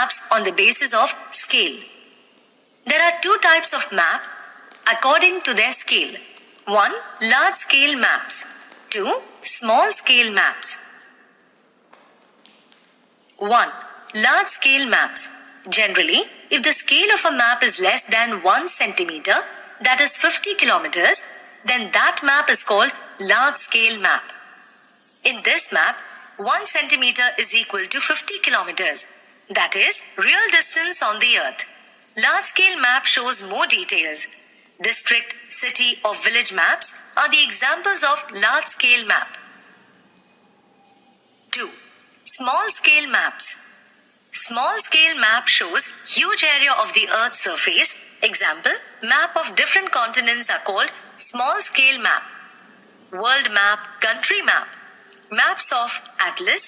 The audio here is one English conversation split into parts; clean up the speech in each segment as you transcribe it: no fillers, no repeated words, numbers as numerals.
maps on the basis of scale. There are two types of map according to their scale. 1. Large scale maps. 2. Small scale maps. 1. Large scale maps. Generally, if the scale of a map is less than 1 centimeter, that is 50 kilometers, then that map is called large scale map. In this map, 1 centimeter is equal to 50 kilometers. That is real distance on the earth. Large scale map shows more details. District, city or village maps are the examples of large scale map. 2. Small scale maps. Small scale map shows huge area of the earth's surface. Example, map of different continents are called small scale map. World map, country map, maps of atlas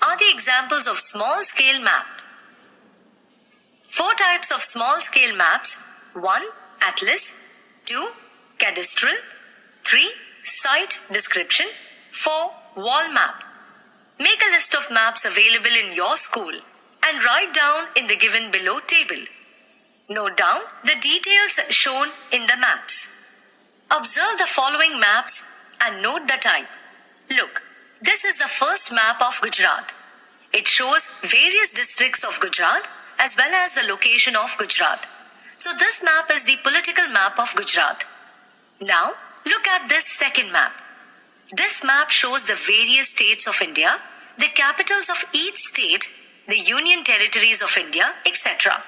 are the examples of small scale map. 4 types of small scale maps. 1. Atlas. 2. Cadastral. 3. Site description. 4. Wall map. Make a list of maps available in your school and write down in the given below table. Note down the details shown in the maps. Observe the following maps and note the type. Look, this is the first map of Gujarat. It shows various districts of Gujarat as well as the location of Gujarat. So this map is the political map of Gujarat. Now, look at this second map. This map shows the various states of India, the capitals of each state, the union territories of India, etc.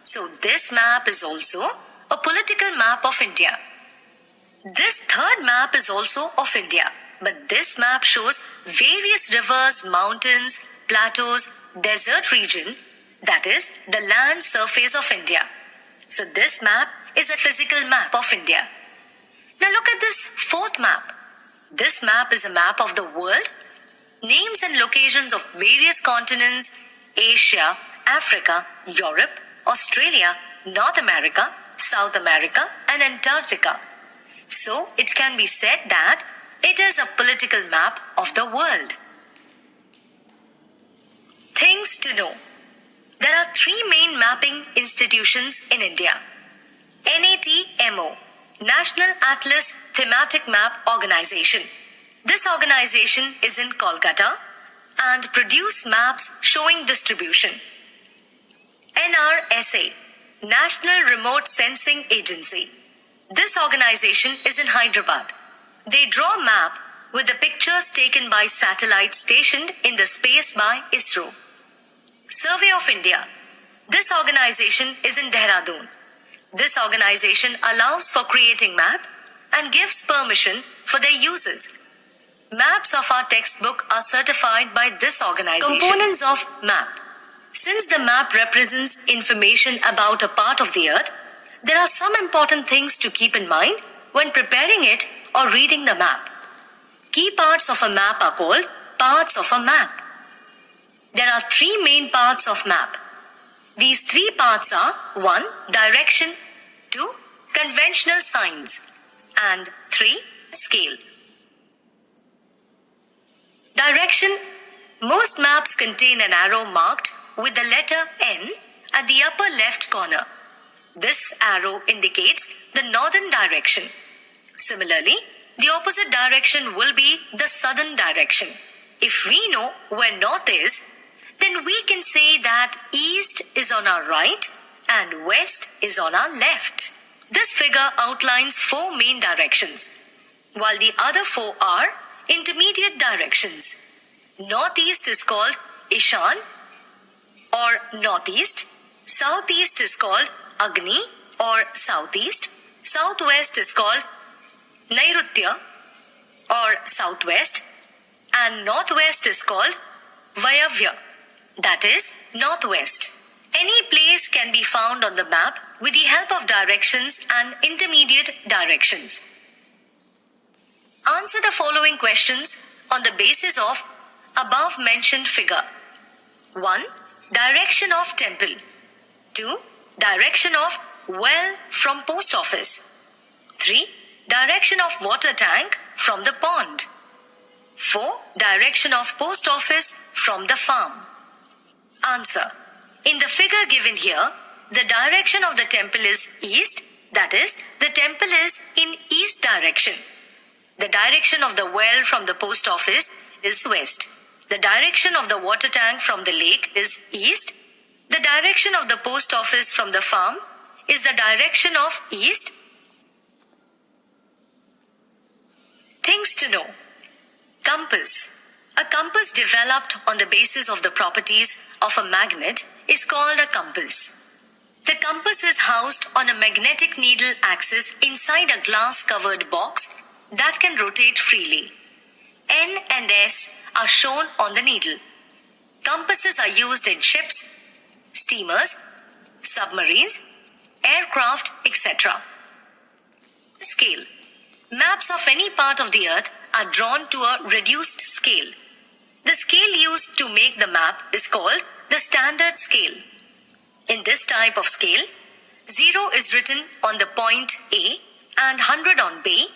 So this map is also a political map of India. This third map is also of India, but this map shows various rivers, mountains, plateaus, desert region, that is the land surface of India. So this map is a physical map of India. Now look at this fourth map. This map is a map of the world. Names and locations of various continents, Asia, Africa, Europe, Australia, North America, South America, and Antarctica. So it can be said that it is a political map of the world. Things to know. There are 3 main mapping institutions in India. NATMO, National Atlas Thematic Map Organization. This organization is in Kolkata and produce maps showing distribution. NRSA, National Remote Sensing Agency. This organization is in Hyderabad. They draw a map with the pictures taken by satellites stationed in the space by ISRO. Survey of India. This organization is in Dehradun. This organization allows for creating map and gives permission for their uses. Maps of our textbook are certified by this organization. Components of map. Since the map represents information about a part of the earth, there are some important things to keep in mind when preparing it or reading the map. Key parts of a map are called parts of a map. There are 3 main parts of map. These 3 parts are 1. Direction, 2. Conventional signs, and 3. Scale. Direction. Most maps contain an arrow marked with the letter N at the upper left corner. This arrow indicates the northern direction. Similarly, the opposite direction will be the southern direction. If we know where north is, then we can say that east is on our right and west is on our left. This figure outlines 4 main directions, while the other 4 are intermediate directions. Northeast is called Ishan or northeast. Southeast is called Agni or southeast. Southwest is called Nairutya or southwest. And northwest is called Vayavya, that is northwest. Any place can be found on the map with the help of directions and intermediate directions. Answer the following questions on the basis of above mentioned figure. 1. Direction of temple. 2. Direction of well from post office. 3. Direction of water tank from the pond. 4. Direction of post office from the farm. Answer. In the figure given here, the direction of the temple is east, that is, the temple is in east direction. The direction of the well from the post office is west. The direction of the water tank from the lake is east. The direction of the post office from the farm is the direction of east. Things to know. Compass. A compass developed on the basis of the properties of a magnet is called a compass. The compass is housed on a magnetic needle axis inside a glass-covered box that can rotate freely. N and S are shown on the needle. Compasses are used in ships, steamers, submarines, aircraft, etc. Scale. Maps of any part of the earth are drawn to a reduced scale. The scale used to make the map is called the standard scale. In this type of scale, 0 is written on the point A and 100 on B,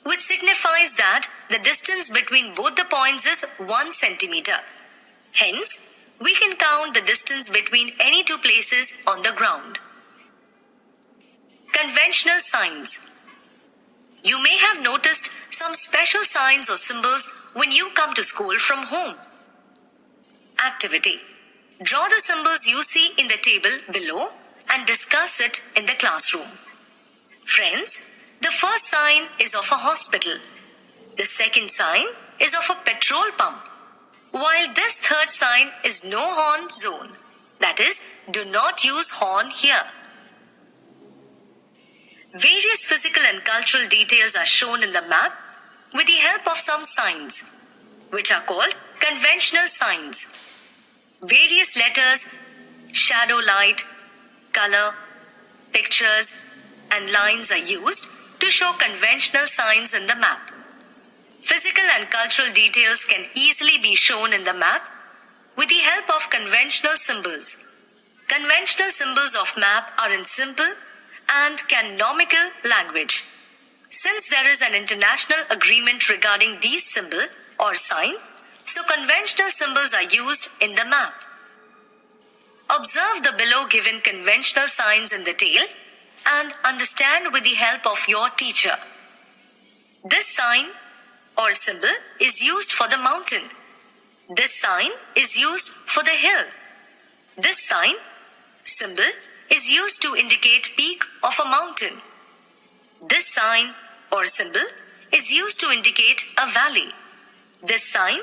which signifies that the distance between both the points is 1 centimeter. Hence, we can count the distance between any two places on the ground. Conventional signs. You may have noticed some special signs or symbols when you come to school from home. Activity. Draw the symbols you see in the table below and discuss it in the classroom. Friends, the first sign is of a hospital. The second sign is of a petrol pump. While this third sign is no horn zone. That is, do not use horn here. Various physical and cultural details are shown in the map with the help of some signs, which are called conventional signs. Various letters, shadow, light, color, pictures, and lines are used to show conventional signs in the map. Physical and cultural details can easily be shown in the map with the help of conventional symbols. Conventional symbols of map are in simple and canonical language. Since there is an international agreement regarding these symbol or sign, so conventional symbols are used in the map. Observe the below given conventional signs in detail and understand with the help of your teacher. This sign or symbol is used for the mountain. This sign is used for the hill. This sign, symbol, is used to indicate peak of a mountain. This sign or symbol is used to indicate a valley. This sign,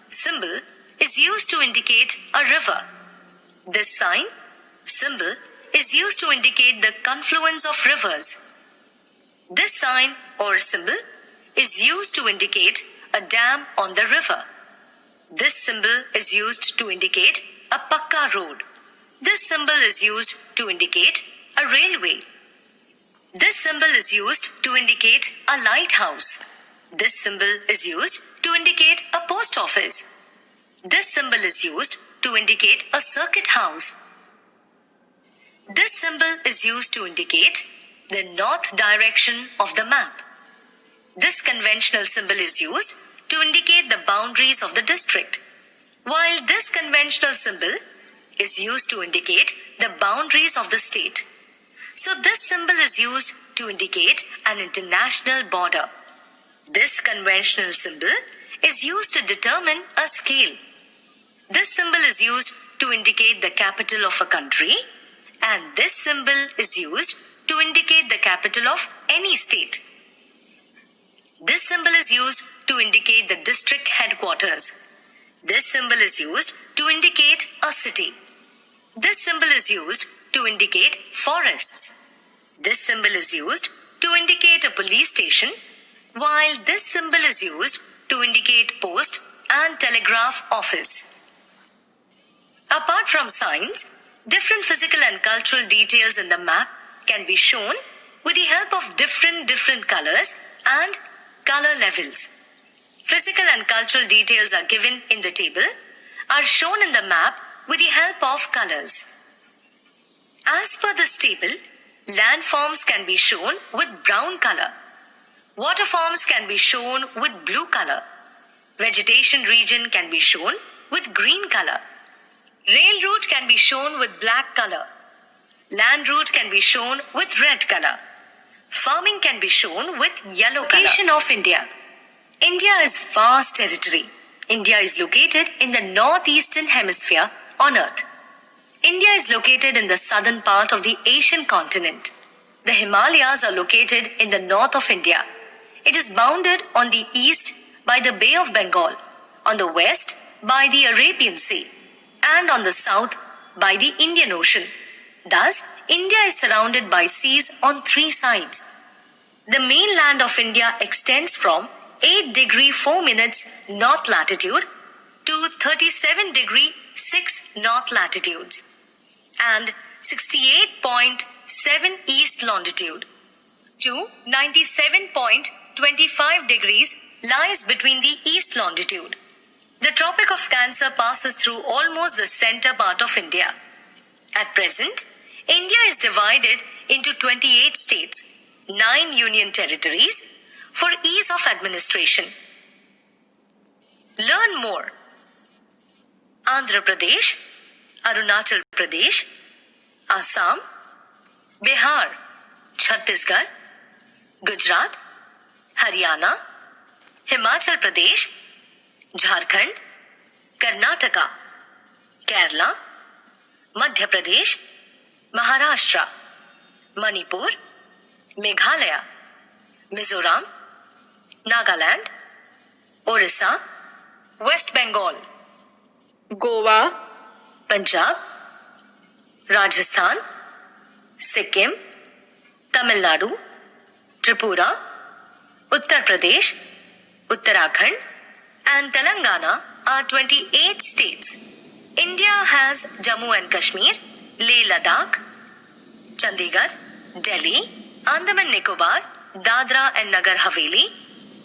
symbol, is used to indicate a river. This sign, symbol, is used to indicate the confluence of rivers. This sign or symbol is used to indicate a dam on the river. This symbol is used to indicate a pakka road. This symbol is used to indicate a railway. This symbol is used to indicate a lighthouse. This symbol is used to indicate a post office. This symbol is used to indicate a circuit house. This symbol is used to indicate the north direction of the map. This conventional symbol is used to indicate the boundaries of the district, while this conventional symbol is used to indicate the boundaries of the state. So this symbol is used to indicate an international border. This conventional symbol is used to determine a scale. This symbol is used to indicate the capital of a country, and this symbol is used to indicate the capital of any state. This symbol is used to indicate the district headquarters. This symbol is used to indicate a city. This symbol is used to indicate forests. This symbol is used to indicate a police station, while this symbol is used to indicate post and telegraph office. Apart from signs, different physical and cultural details in the map can be shown with the help of different colors and color levels. Physical and cultural details are given in the table, are shown in the map with the help of colors. As per this table, landforms can be shown with brown color. Waterforms can be shown with blue color. Vegetation region can be shown with green color. Rail route can be shown with black color. Land route can be shown with red color. Farming can be shown with yellow color. Location of India. India is vast territory. India is located in the northeastern hemisphere on Earth. India is located in the southern part of the Asian continent. The Himalayas are located in the north of India. It is bounded on the east by the Bay of Bengal, on the west by the Arabian Sea, and on the south by the Indian Ocean. Thus, India is surrounded by seas on three sides. The mainland of India extends from 8 degree 4 minutes north latitude to 37 degree 6 north latitudes and 68.7 east longitude to 97.25 degrees lies between the east longitude. The Tropic of Cancer passes through almost the center part of India. At present, India is divided into 28 states, 9 union territories for ease of administration. Learn more. Andhra Pradesh, Arunachal Pradesh, Assam, Bihar, Chhattisgarh, Gujarat, Haryana, Himachal Pradesh, Jharkhand, Karnataka, Kerala, Madhya Pradesh, Maharashtra, Manipur, Meghalaya, Mizoram, Nagaland, Orissa, West Bengal, Goa, Punjab, Rajasthan, Sikkim, Tamil Nadu, Tripura, Uttar Pradesh, Uttarakhand, and Telangana are 28 states. India has Jammu and Kashmir, Leh Ladakh, Chandigarh, Delhi, Andaman Nicobar, Dadra and Nagar Haveli,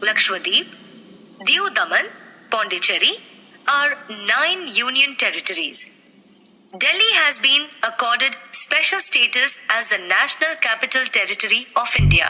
Lakshadweep, Diu Daman, Pondicherry are 9 union territories. Delhi has been accorded special status as the National Capital Territory of India.